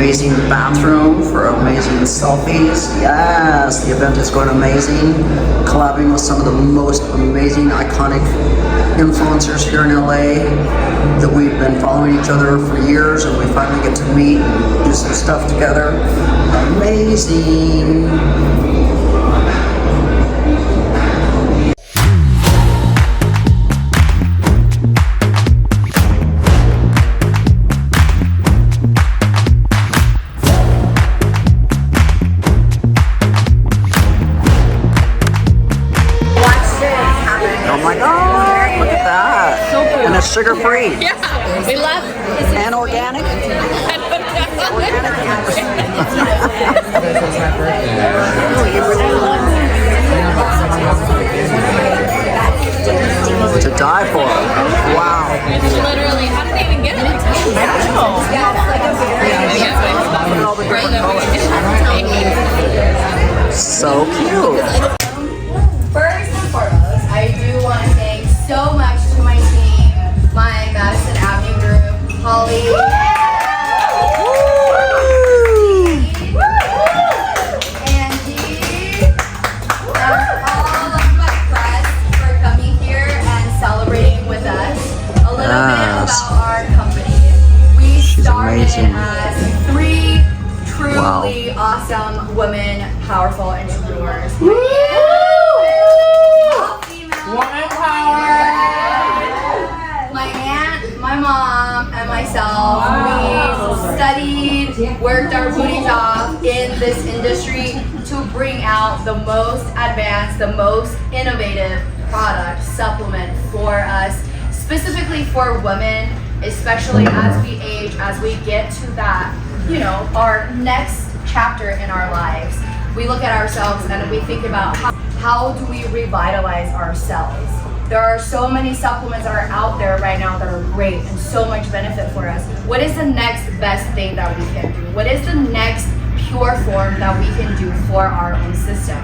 amazing bathroom for amazing selfies. Yes, the event is going amazing. Collabing with some of the most amazing, iconic influencers here in LA that we've been following each other for years, and we finally get to meet and do some stuff together. Amazing. Sugar-free. Yeah, we love and organic. To die for. Wow. Literally, how did they even get it? I don't know. So cute. First and foremost, I do want to thank so much to my team, my Madison Avenue group, Holly, Angie, and all of my press for coming here and celebrating with us. A little bit about our company. We started as 3 truly awesome women, powerful entrepreneurs. Woman power! My aunt, my mom, and myself, we studied, worked our booties off in this industry to bring out the most advanced, the most innovative product, supplement for us, specifically for women, especially as we age, as we get to that, our next chapter in our lives. We look at ourselves and we think about how do we revitalize ourselves. There are so many supplements that are out there right now that are great and so much benefit for us. What is the next best thing that we can do? What is the next pure form that we can do for our own system?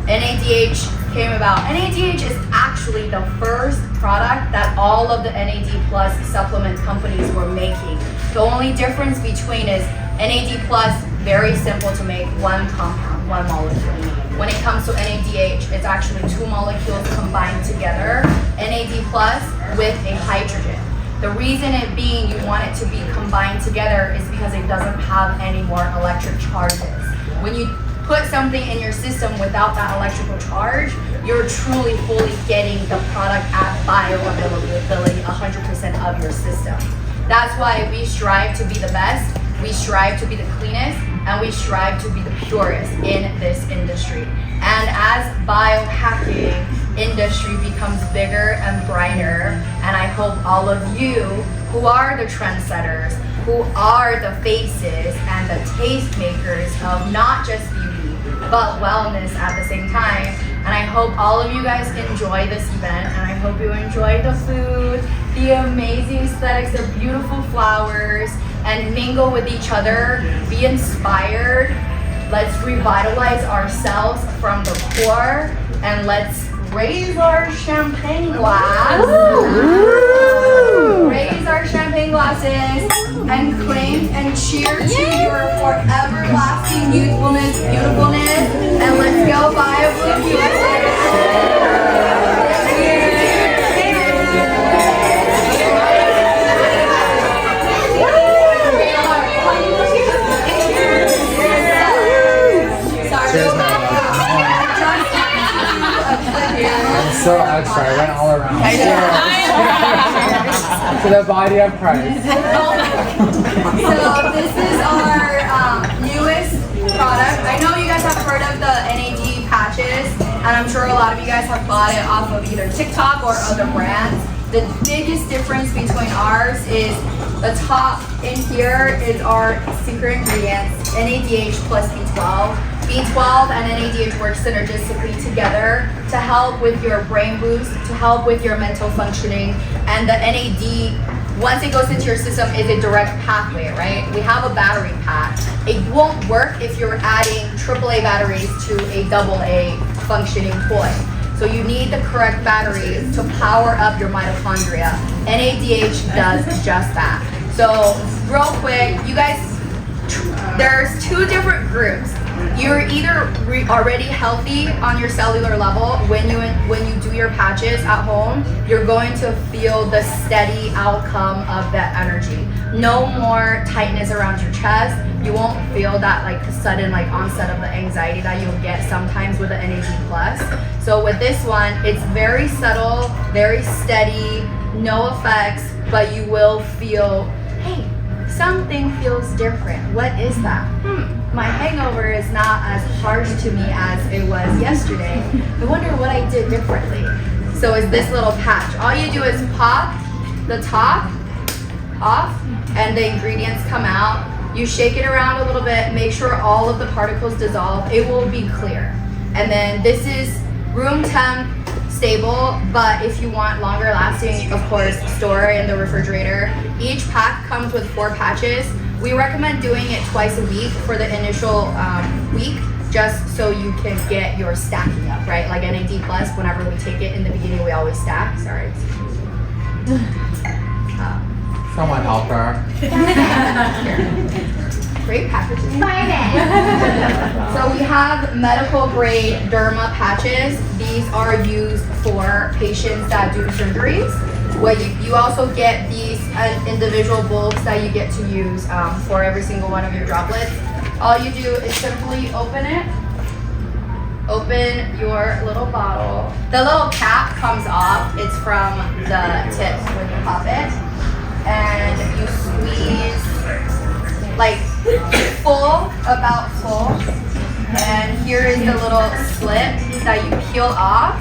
NADH came about. NADH is actually the first product that all of the NAD plus supplement companies were making. The only difference between is NAD plus, very simple to make, 1 compound, 1 molecule. When it comes to NADH, it's actually 2 molecules combined together, NAD plus with a hydrogen. The reason it being you want it to be combined together is because it doesn't have any more electric charges. When you put something in your system without that electrical charge, you're truly fully getting the product at bioavailability 100% of your system. That's why we strive to be the best, we strive to be the cleanest, and we strive to be the purest in this industry. And as biohacking industry becomes bigger and brighter, and I hope all of you who are the trendsetters, who are the faces and the taste makers of not just beauty, but wellness at the same time. And I hope all of you guys enjoy this event, and I hope you enjoy the food, the amazing aesthetics, the beautiful flowers, and mingle with each other, be inspired. Let's revitalize ourselves from the core, and let's raise our champagne glass. Raise our champagne glasses and clink and cheer to your forever lasting youthfulness, beautifulness, and let's go buy a blue So extra, I went all around. To the body of Christ. So this is our newest product. I know you guys have heard of the NAD patches, and I'm sure a lot of you guys have bought it off of either TikTok or other brands. The biggest difference between ours is the top in here is our secret ingredients, NADH plus B12. B12 and NADH work synergistically together to help with your brain boost, to help with your mental functioning, and the NAD, once it goes into your system, is a direct pathway, right? We have a battery pack. It won't work if you're adding AAA batteries to a AA functioning toy. So you need the correct battery to power up your mitochondria. NADH does just that. So real quick, you guys there's two different groups. You're either already healthy on your cellular level. When you do your patches at home, you're going to feel the steady outcome of that energy. No more tightness around your chest. You won't feel that like sudden like onset of the anxiety that you'll get sometimes with the NAD plus. So with this one, it's very subtle, very steady, no effects, but you will feel, hey, something feels different. What is that? My hangover is not as harsh to me as it was yesterday. I wonder what I did differently. So it's this little patch. All you do is pop the top off and the ingredients come out. You shake it around a little bit, make sure all of the particles dissolve. It will be clear. And then this is room temp, stable, but if you want longer lasting, of course, store in the refrigerator. Each pack comes with 4 patches. We recommend doing it twice a week for the initial week, just so you can get your stacking up, right? Like NAD plus, whenever we take it in the beginning, we always stack. Sorry. Someone help her. Great packaging. So we have medical grade derma patches. These are used for patients that do surgeries. What you also get these individual bulbs that you get to use for every single one of your droplets. All you do is simply open it. Open your little bottle. The little cap comes off. It's from the tip when you pop it. And you squeeze like full, about full. And here is the little slit that you peel off.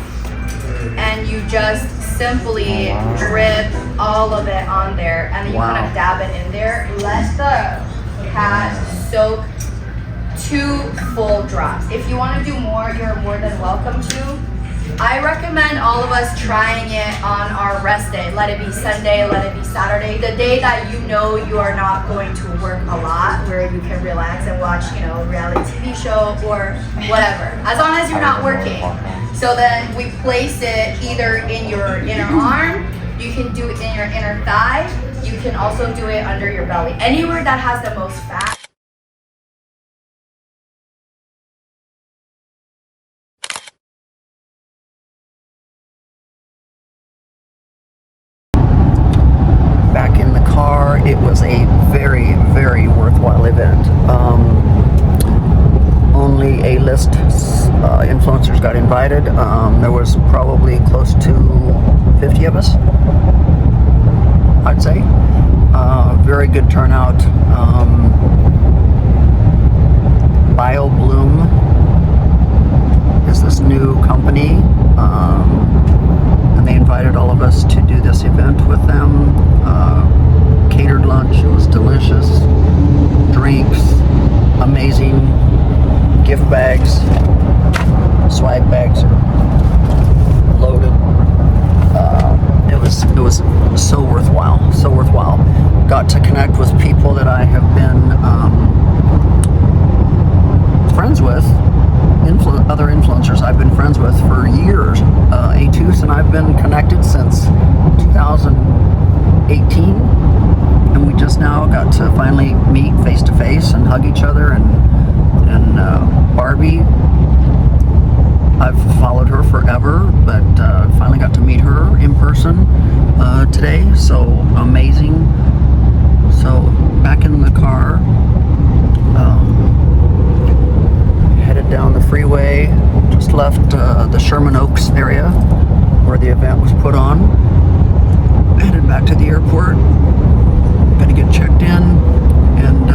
And you just simply drip all of it on there. And then you kind of dab it in there. Let the cat soak 2 full drops. If you want to do more, you're more than welcome to. I recommend all of us trying it on our rest day. Let it be Sunday, let it be Saturday. The day that you know you are not going to work a lot, where you can relax and watch, a reality TV show or whatever. As long as you're not working. So then we place it either in your inner arm, you can do it in your inner thigh, you can also do it under your belly. Anywhere that has the most fat. Back in the car, it was a very, very worthwhile event. Only A-list influencers got invited. There was probably close to 50 of us, I'd say. Very good turnout. BioBloom is this new company, and they invited all of us to do this event with them. Catered lunch, it was delicious. Drinks, amazing. Gift bags, swag bags are loaded. It was so worthwhile, so worthwhile. Got to connect with people that I have been friends with, other influencers I've been friends with for years. A2s and I've been connected since 2018, and we just now got to finally meet face to face and hug each other. And Barbie, I've followed her forever, but finally got to meet her in person today. So amazing. So back in the car, headed down the freeway, just left the Sherman Oaks area where the event was put on. Headed back to the airport, gonna get checked in, and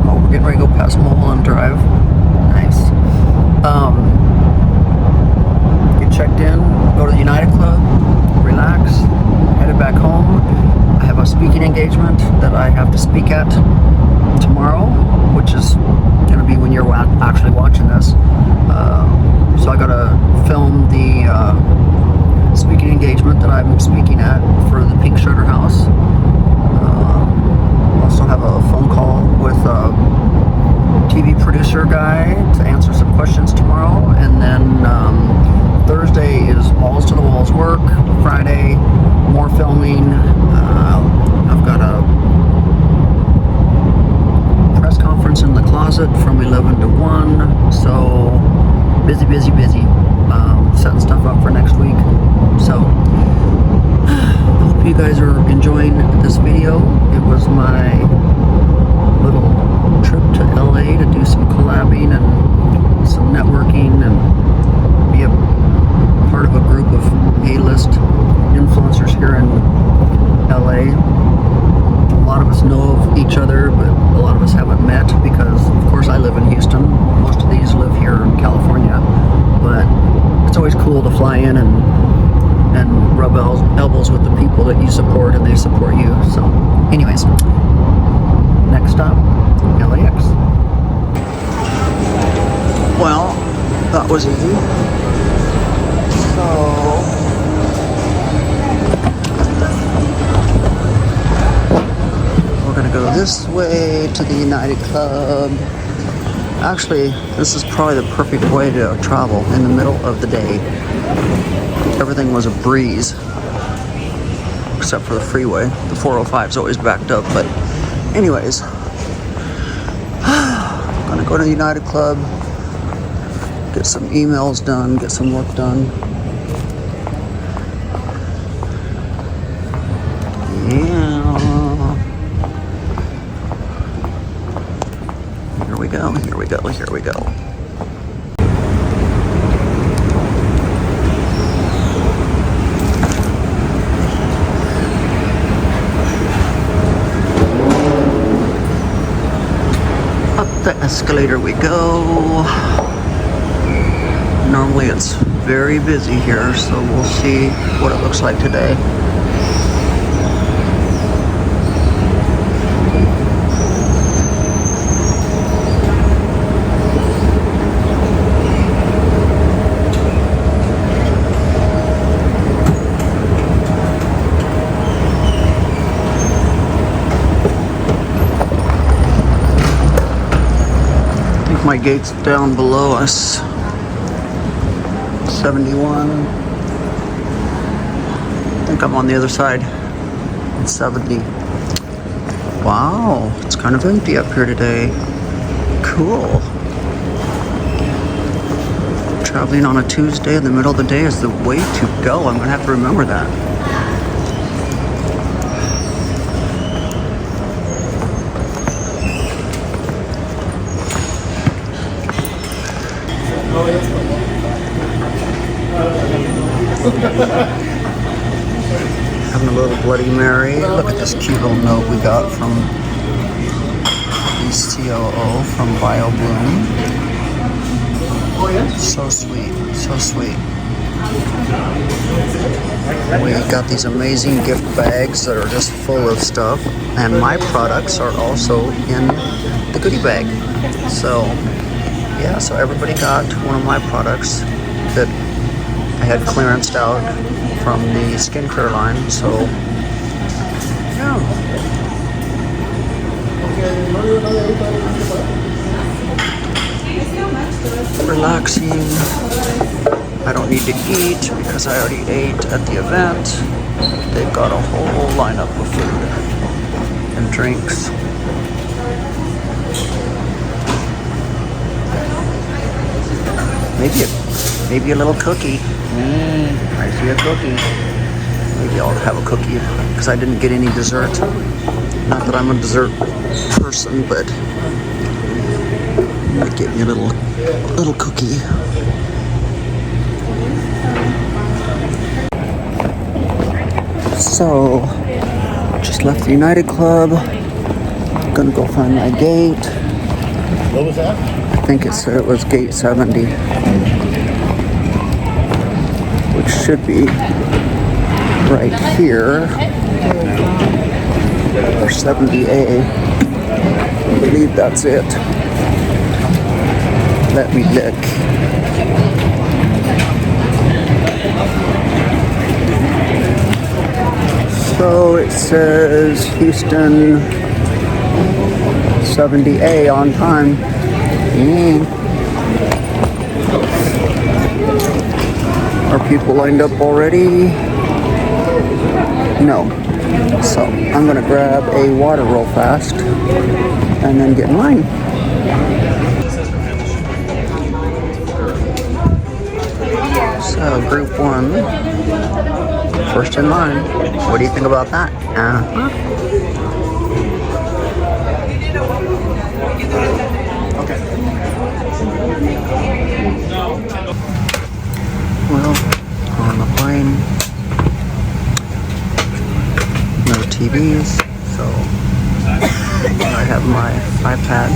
we're getting ready to go past Mulholland Drive. Nice. Get checked in, go to the United Club, relax, headed back home. I have a speaking engagement that I have to speak at tomorrow, which is going to be when you're actually watching this. So I got to film the speaking engagement that I'm speaking at for the Pink Sugar House. Also have a phone call with a TV producer guy to answer some questions tomorrow, and then Thursday is balls to the walls work. Friday, more filming. I've got a closet from 11 to 1. So busy. Setting stuff up for next week. So I hope you guys are enjoying this video. It was my little trip to LA to do some collabing and some networking and be a part of a group of A-list influencers here in LA. A lot of us know of each other, but a lot of us haven't met because, of course, I live in Houston. Most of these live here in California, but it's always cool to fly in and rub elbows with the people that you support and they support you. So, anyways, next stop, LAX. Well, that was easy. So, we're gonna go this way to the United Club. Actually, this is probably the perfect way to travel in the middle of the day. Everything was a breeze, except for the freeway. The 405 is always backed up, but anyways, I'm gonna go to the United Club, get some emails done, get some work done. Yeah. Here we go. Up the escalator we go. Normally it's very busy here, so we'll see what it looks like today. My gate's down below us. 71. I think I'm on the other side. It's 70. Wow, it's kind of empty up here today. Cool. Traveling on a Tuesday in the middle of the day is the way to go. I'm gonna have to remember that. Having a little Bloody Mary. Look at this cute little note we got from the COO from BioBloom. So sweet. We got these amazing gift bags that are just full of stuff, and my products are also in the goodie bag. So yeah, so everybody got one of my products that I had clearanced out from the skincare line, so yeah. Relaxing. I don't need to eat because I already ate at the event. They've got a whole lineup of food and drinks. Maybe a little cookie. I see a cookie. Maybe I'll have a cookie because I didn't get any dessert. Not that I'm a dessert person, but I might get me a little cookie. So, just left the United Club. Gonna go find my gate. What was that? I think it said it was gate 70, which should be right here, or 70A. I believe that's it. Let me look. So it says Houston 70A on time. Are people lined up already? No. So I'm gonna grab a water real fast and then get in line. So group 1, first in line. What do you think about that? Okay. Well, on the plane, no TVs, so I have my iPad.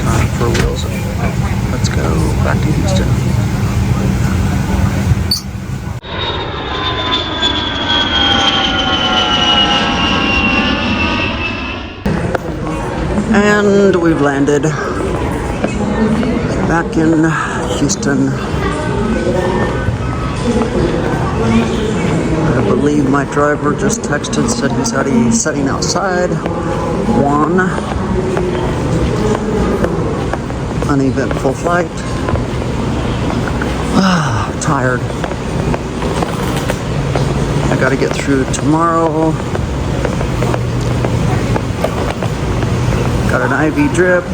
Time for wheels. Let's go back to Houston. And we've landed back in Houston. I believe my driver just texted, said he's already sitting outside. One uneventful flight. Tired. I gotta get through tomorrow. Got an IV drip.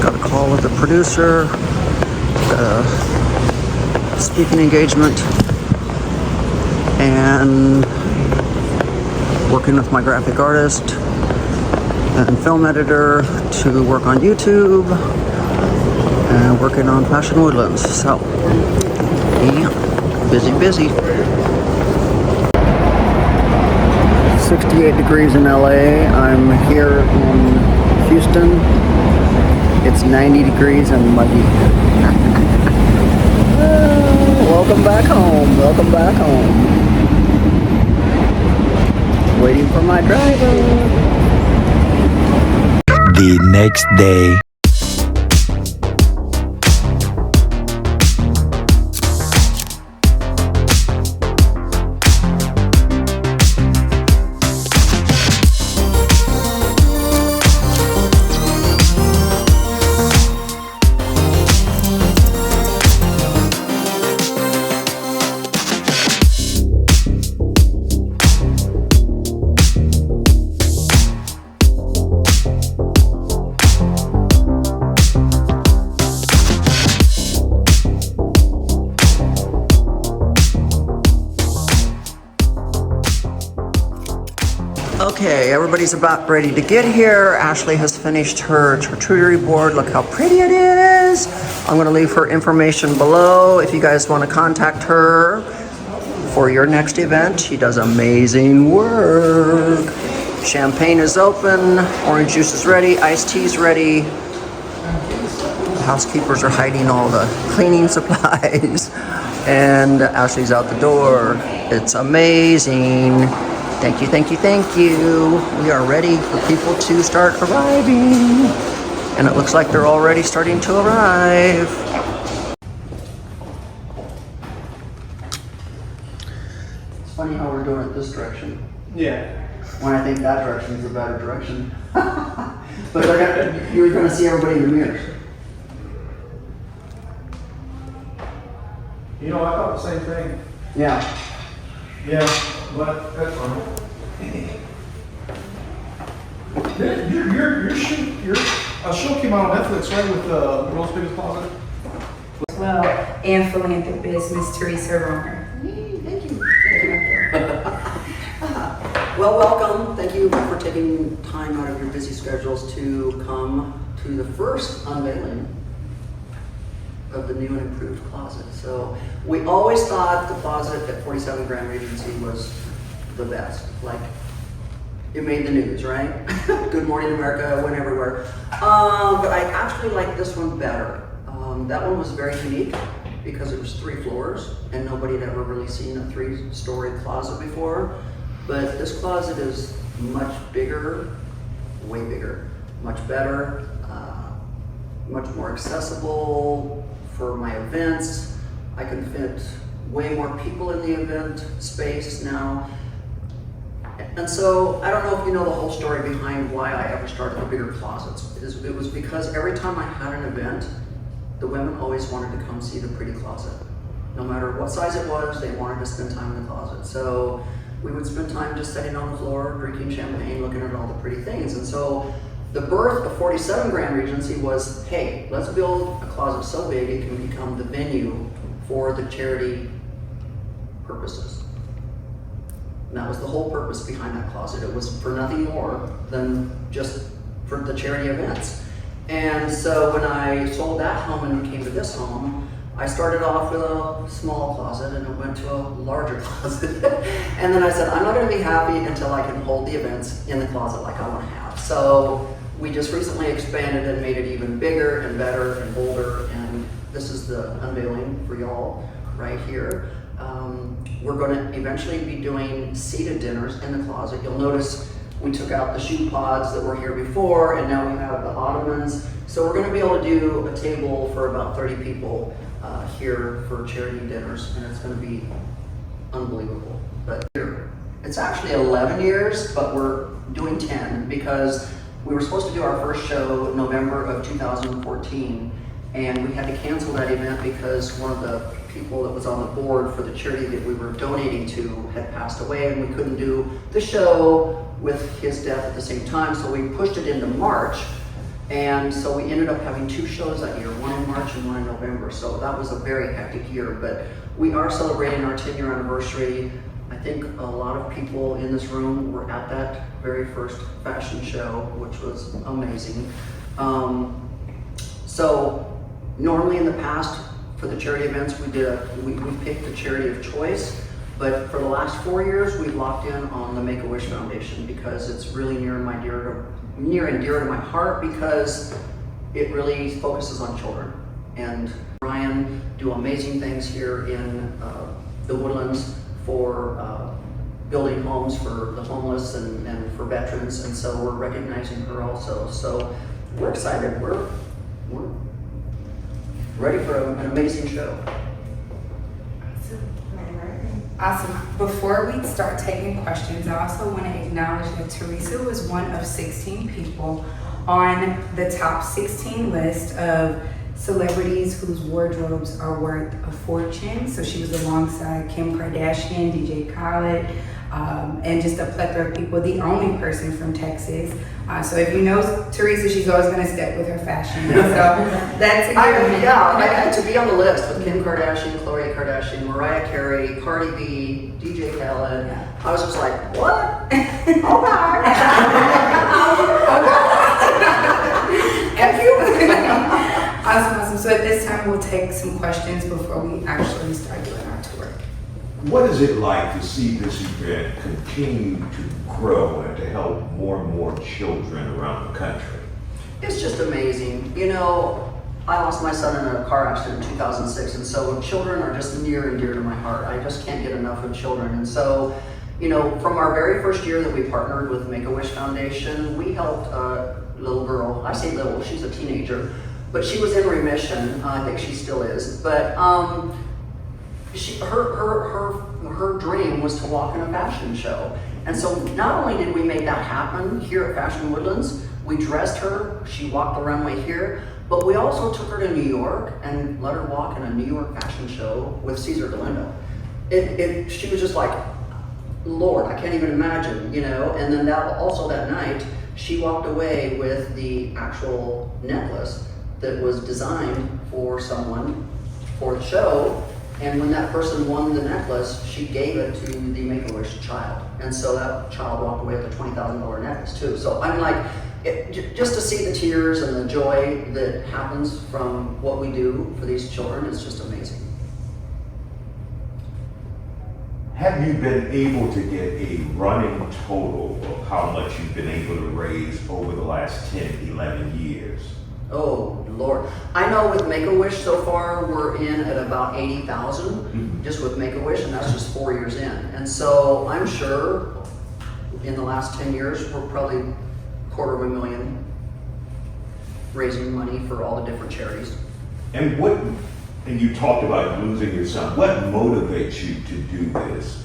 Got a call with the producer. Speaking engagement. And working with my graphic artist and film editor to work on YouTube. And working on Fashion Woodlands. So, yeah, busy. 68 degrees in LA. I'm here in Houston. It's 90 degrees and muggy. Welcome back home. Waiting for my driver. The next day. Okay, everybody's about ready to get here. Ashley has finished her charcuterie board. Look how pretty it is. I'm gonna leave her information below if you guys wanna contact her for your next event. She does amazing work. Champagne is open, orange juice is ready, iced tea is ready. The housekeepers are hiding all the cleaning supplies. And Ashley's out the door. It's amazing. Thank you. We are ready for people to start arriving. And it looks like they're already starting to arrive. It's funny how we're doing it this direction. Yeah. When I think that direction is a better direction. But you're going to see everybody in the mirrors. You know, I thought the same thing. Yeah. Yeah, but that's fine. Your show came out on Netflix, right, with the World's Biggest Closet? Well, and philanthropist Miss Theresa Roemer. Thank you. Well, welcome. Thank you for taking time out of your busy schedules to come to the first unveiling of the new and improved closet. So we always thought the closet at 47 Grand Regency was the best. Like, it made the news, right? Good Morning America, went everywhere. But I actually like this one better. That one was very unique because it was 3 floors and nobody had ever really seen a 3-story closet before. But this closet is much bigger, way bigger, much better, much more accessible for my events. I can fit way more people in the event space now. And so I don't know if you know the whole story behind why I ever started the bigger closets. It was because every time I had an event, the women always wanted to come see the pretty closet. No matter what size it was, they wanted to spend time in the closet. So we would spend time just sitting on the floor, drinking champagne, looking at all the pretty things. And so The birth of 47 Grand Regency was, hey, let's build a closet so big it can become the venue for the charity purposes. And that was the whole purpose behind that closet. It was for nothing more than just for the charity events. And so when I sold that home and came to this home, I started off with a small closet and it went to a larger closet. And then I said, I'm not going to be happy until I can hold the events in the closet like I want to have. So we just recently expanded and made it even bigger and better and bolder. And this is the unveiling for y'all right here. We're going to eventually be doing seated dinners in the closet. You'll notice we took out the shoe pods that were here before, and now we have the ottomans. So we're going to be able to do a table for about 30 people here for charity dinners, and it's going to be unbelievable. But here, it's actually 11 years, but we're doing 10 because we were supposed to do our first show November of 2014, and we had to cancel that event because one of the people that was on the board for the charity that we were donating to had passed away, and we couldn't do the show with his death at the same time, so we pushed it into March. And so we ended up having 2 shows that year, one in March and one in November. So that was a very hectic year, but we are celebrating our 10-year anniversary. I think a lot of people in this room were at that very first fashion show, which was amazing. So normally in the past, for the charity events, we picked the charity of choice, but for the last 4 years, we've locked in on the Make-A-Wish Foundation because it's really near and dear to my heart because it really focuses on children. And Ryan do amazing things here in the Woodlands for building homes for the homeless and for veterans, and so we're recognizing her also. So we're excited. We're ready for an amazing show. Awesome. Before we start taking questions, I also want to acknowledge that Theresa was one of 16 people on the top 16 list of celebrities whose wardrobes are worth a fortune. So she was alongside Kim Kardashian, DJ Khaled, and just a plethora of people, the only person from Texas. So if you know Theresa, she's always going to step with her fashion. So that's a good I had to be on the list with Kim Kardashian, Khloe Kardashian, Mariah Carey, Cardi B, DJ Khaled. I was just like, what? Okay. Awesome. So at this time, we'll take some questions before we actually start doing our tour. What is it like to see this event continue to grow and to help more and more children around the country? It's just amazing. You know, I lost my son in a car accident in 2006, and so children are just near and dear to my heart. I just can't get enough of children. And so, you know, from our very first year that we partnered with Make-A-Wish Foundation, we helped a little girl. I say little, she's a teenager, but she was in remission. I think she still is. But her dream was to walk in a fashion show. And so not only did we make that happen here at Fashion Woodlands, we dressed her, she walked the runway here, but we also took her to New York and let her walk in a New York fashion show with Cesar Galindo. She was just like, Lord, I can't even imagine, you know. And then that night, she walked away with the actual necklace that was designed for someone for the show. And when that person won the necklace, she gave it to the Make-A-Wish child. And so that child walked away with a $20,000 necklace too. So I'm like, just to see the tears and the joy that happens from what we do for these children is just amazing. Have you been able to get a running total of how much you've been able to raise over the last 10, 11 years? Oh, Lord. I know with Make-A-Wish so far, we're in at about 80,000 just with Make-A-Wish, and that's just 4 years in. And so I'm sure in the last 10 years, we're probably $250,000 raising money for all the different charities. And you talked about losing your son. What motivates you to do this?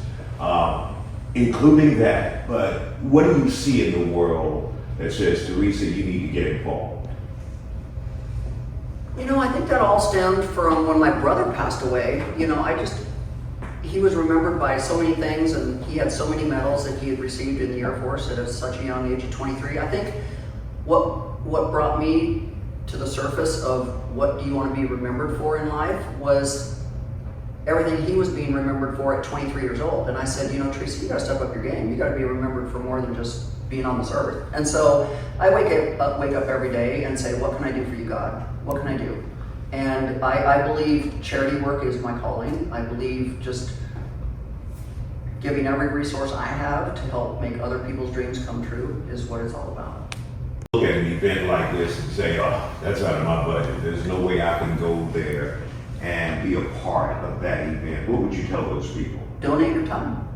Including that, but what do you see in the world that says, Theresa, you need to get involved? You know, I think that all stemmed from when my brother passed away. You know, he was remembered by so many things, and he had so many medals that he had received in the Air Force at such a young age of 23. I think what brought me to the surface of what do you want to be remembered for in life was everything he was being remembered for at 23 years old. And I said, you know, Theresa, you got to step up your game. You got to be remembered for more than just being on this earth. And so I wake up every day and say, what can I do for you, God? What can I do? And I believe charity work is my calling. I believe just giving every resource I have to help make other people's dreams come true is what it's all about. Look at an event like this and say, oh, that's out of my budget. There's no way I can go there and be a part of that event. What would you tell those people? Donate your time.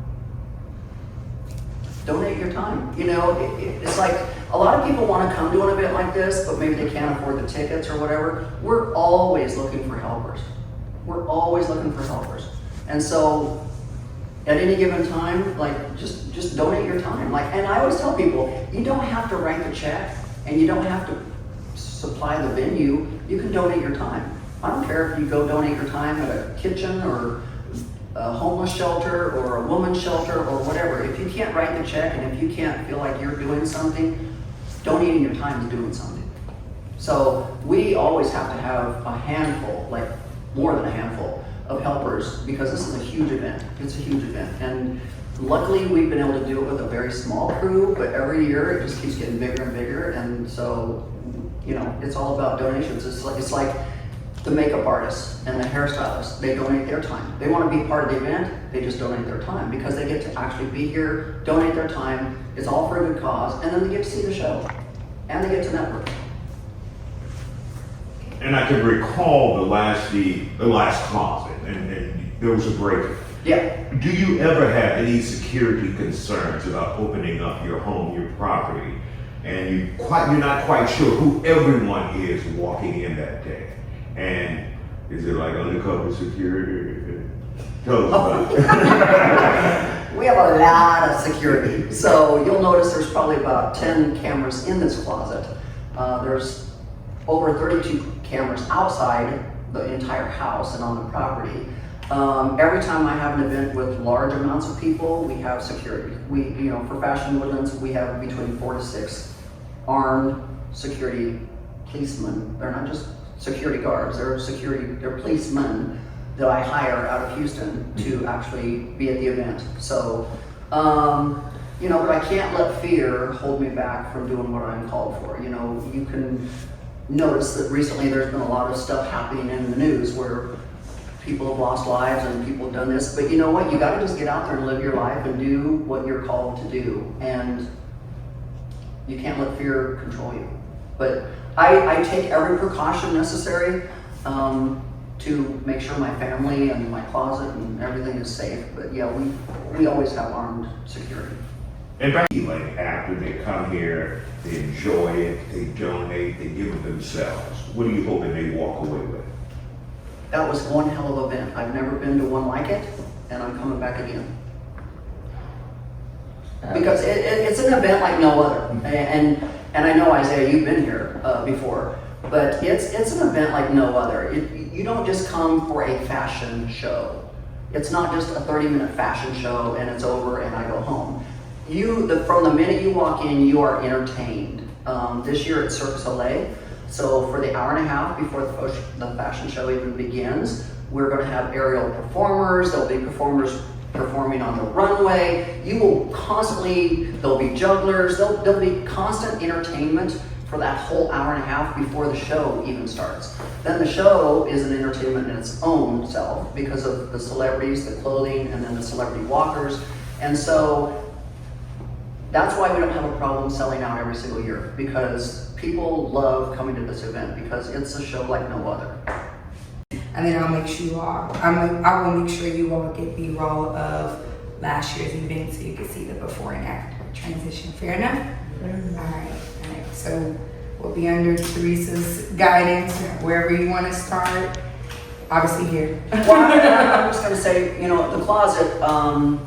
Donate your time. You know, it's like a lot of people want to come to an event like this, but maybe they can't afford the tickets or whatever. We're always looking for helpers. We're always looking for helpers. And so at any given time, like just donate your time. Like, and I always tell people, you don't have to write the check and you don't have to supply the venue. You can donate your time. I don't care if you go donate your time at a kitchen or a homeless shelter or a woman's shelter or whatever. If you can't write the check and if you can't feel like you're doing something, donating your time is doing something. So we always have to have a handful, like more than a handful of helpers, because this is a huge event. It's a huge event. And luckily we've been able to do it with a very small crew, but every year it just keeps getting bigger and bigger. And so, you know, it's all about donations. It's like the makeup artists and the hairstylists, they donate their time. They want to be part of the event, they just donate their time because they get to actually be here, donate their time, it's all for a good cause, and then they get to see the show, and they get to network. And I can recall the last closet, and there was a break. Yeah. Do you ever have any security concerns about opening up your home, your property, and you're not quite sure who everyone is walking in that day? And is it like undercover security? Tell us about it. We have a lot of security. So you'll notice there's probably about 10 cameras in this closet. There's over 32 cameras outside the entire house and on the property. Every time I have an event with large amounts of people, we have security. For Fashion Woodlands, we have between 4 to 6 armed security policemen. They're not just security guards, they're policemen that I hire out of Houston to actually be at the event. So, but I can't let fear hold me back from doing what I'm called for. You know, you can notice that recently there's been a lot of stuff happening in the news where people have lost lives and people have done this, but you know what? You gotta just get out there and live your life and do what you're called to do. And you can't let fear control you. But I take every precaution necessary to make sure my family and my closet and everything is safe. But yeah, we always have armed security. And back like after they come here, they enjoy it, they donate, they give of themselves. What are you hoping they walk away with? That was one hell of an event. I've never been to one like it, and I'm coming back again. Because it's an event like no other. And I know, Isaiah, you've been here before, but it's an event like no other. You don't just come for a fashion show. It's not just a 30-minute fashion show and it's over and I go home. From the minute you walk in, you are entertained. This year it's Cirque du Soleil, so for the hour and a half before the fashion show even begins, we're going to have aerial performers. There'll be performers performing on the runway. There'll be jugglers. There'll be constant entertainment for that whole hour and a half before the show even starts. Then the show is an entertainment in its own self because of the celebrities, the clothing, and then the celebrity walkers. And so that's why we don't have a problem selling out every single year, because people love coming to this event because it's a show like no other. And then I will make sure you all get B-roll of last year's event so you can see the before and after transition. Fair enough? Mm-hmm. All right. So we'll be under Theresa's guidance wherever you want to start. Obviously here. Well, I'm just going to say, the closet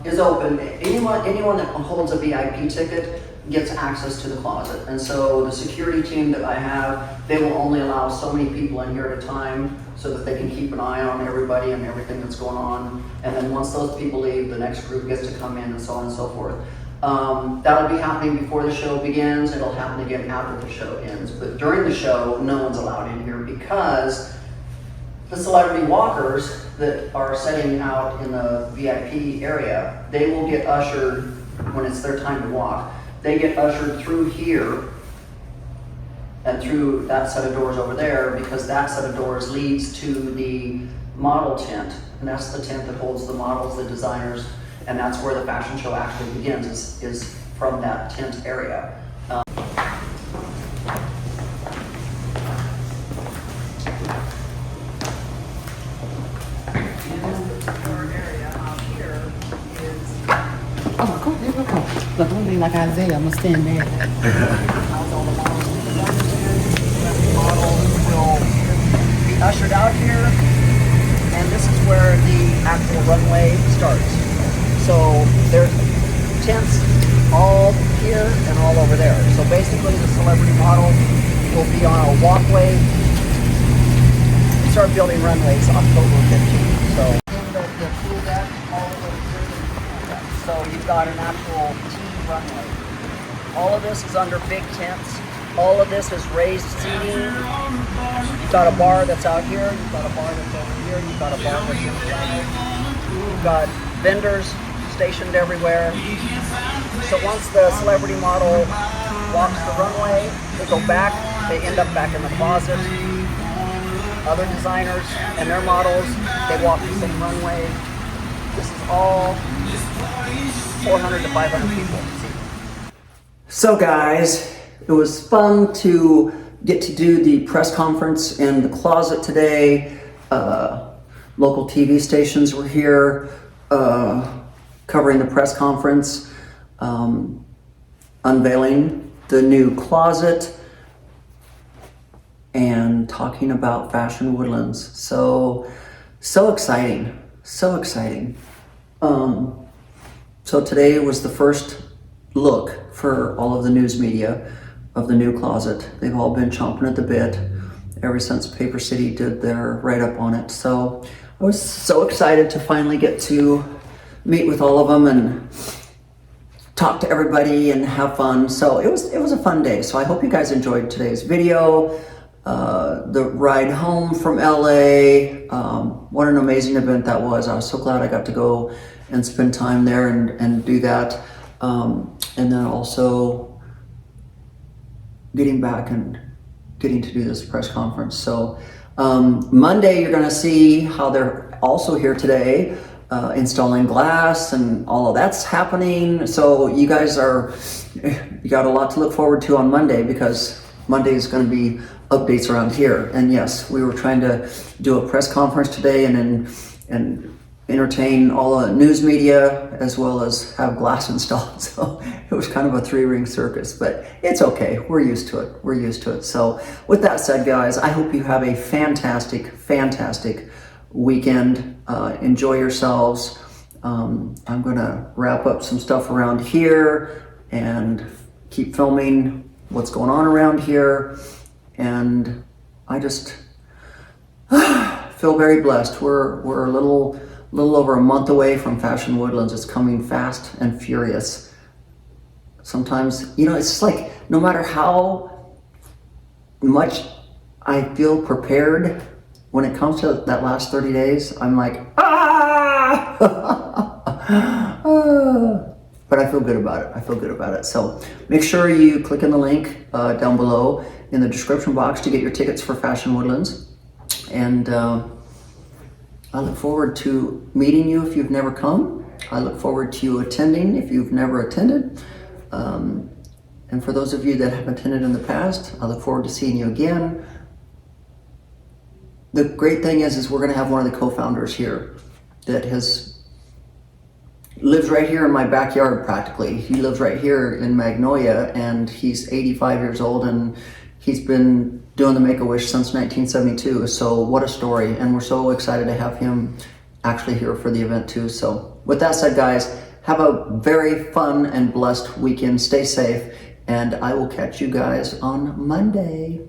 is open. Anyone that holds a VIP ticket gets access to the closet. And so the security team that I have, they will only allow so many people in here at a time so that they can keep an eye on everybody and everything that's going on. And then once those people leave, the next group gets to come in and so on and so forth. That'll be happening before the show begins. It'll happen again after the show ends. But during the show, no one's allowed in here because the celebrity walkers that are setting out in the VIP area, they will get ushered when it's their time to walk. They get ushered through here and through that set of doors over there, because that set of doors leads to the model tent. And that's the tent that holds the models, the designers, and that's where the fashion show actually begins, is from that tent area. Oh, go there, go. Look, I'm like Isaiah. I'm gonna stand there. Models will be ushered out here, and this is where the actual runway starts. So there's tents all here and all over there. So basically the celebrity model will be on a walkway. We start building runways October 15th. So in the pool deck, all the way through the pool deck. So you've got an actual T runway. All of this is under big tents. All of this is raised seating. You've got a bar that's out here. You've got a bar that's over here. You've got a bar that's inside. You've got vendors stationed everywhere. So once the celebrity model walks the runway, they go back, they end up back in the closet. Other designers and their models, they walk the same runway. This is all 400 to 500 people. So guys, it was fun to get to do the press conference in the closet today. Local TV stations were here covering the press conference, unveiling the new closet and talking about Fashion Woodlands. So exciting, so exciting. So today was the first look for all of the news media of the new closet. They've all been chomping at the bit ever since Paper City did their write-up on it. So I was so excited to finally get to meet with all of them and talk to everybody and have fun. So it was a fun day. So I hope you guys enjoyed today's video. The ride home from LA, what an amazing event that was. I was so glad I got to go and spend time there and do that. And then also getting back and getting to do this press conference. So Monday, you're gonna see how they're also here today, installing glass and all of that's happening. So you guys you got a lot to look forward to on Monday, because Monday is gonna be updates around here. And yes, we were trying to do a press conference today and entertain all the news media as well as have glass installed. So it was kind of a 3-ring circus, but it's okay. We're used to it. We're used to it. So with that said, guys, I hope you have a fantastic, fantastic weekend. Enjoy yourselves. I'm gonna wrap up some stuff around here and keep filming what's going on around here. And I just feel very blessed. We're a little over a month away from Fashion Woodlands. It's coming fast and furious. Sometimes, it's just like, no matter how much I feel prepared, when it comes to that last 30 days, I'm like, but I feel good about it. I feel good about it. So make sure you click on the link down below in the description box to get your tickets for Fashion Woodlands. And I look forward to meeting you if you've never come. I look forward to you attending if you've never attended. And for those of you that have attended in the past, I look forward to seeing you again. The great thing is we're gonna have one of the co-founders here that lives right here in my backyard practically. He lives right here in Magnolia, and he's 85 years old, and he's been doing the Make-A-Wish since 1972. So what a story. And we're so excited to have him actually here for the event too. So with that said, guys, have a very fun and blessed weekend. Stay safe, and I will catch you guys on Monday.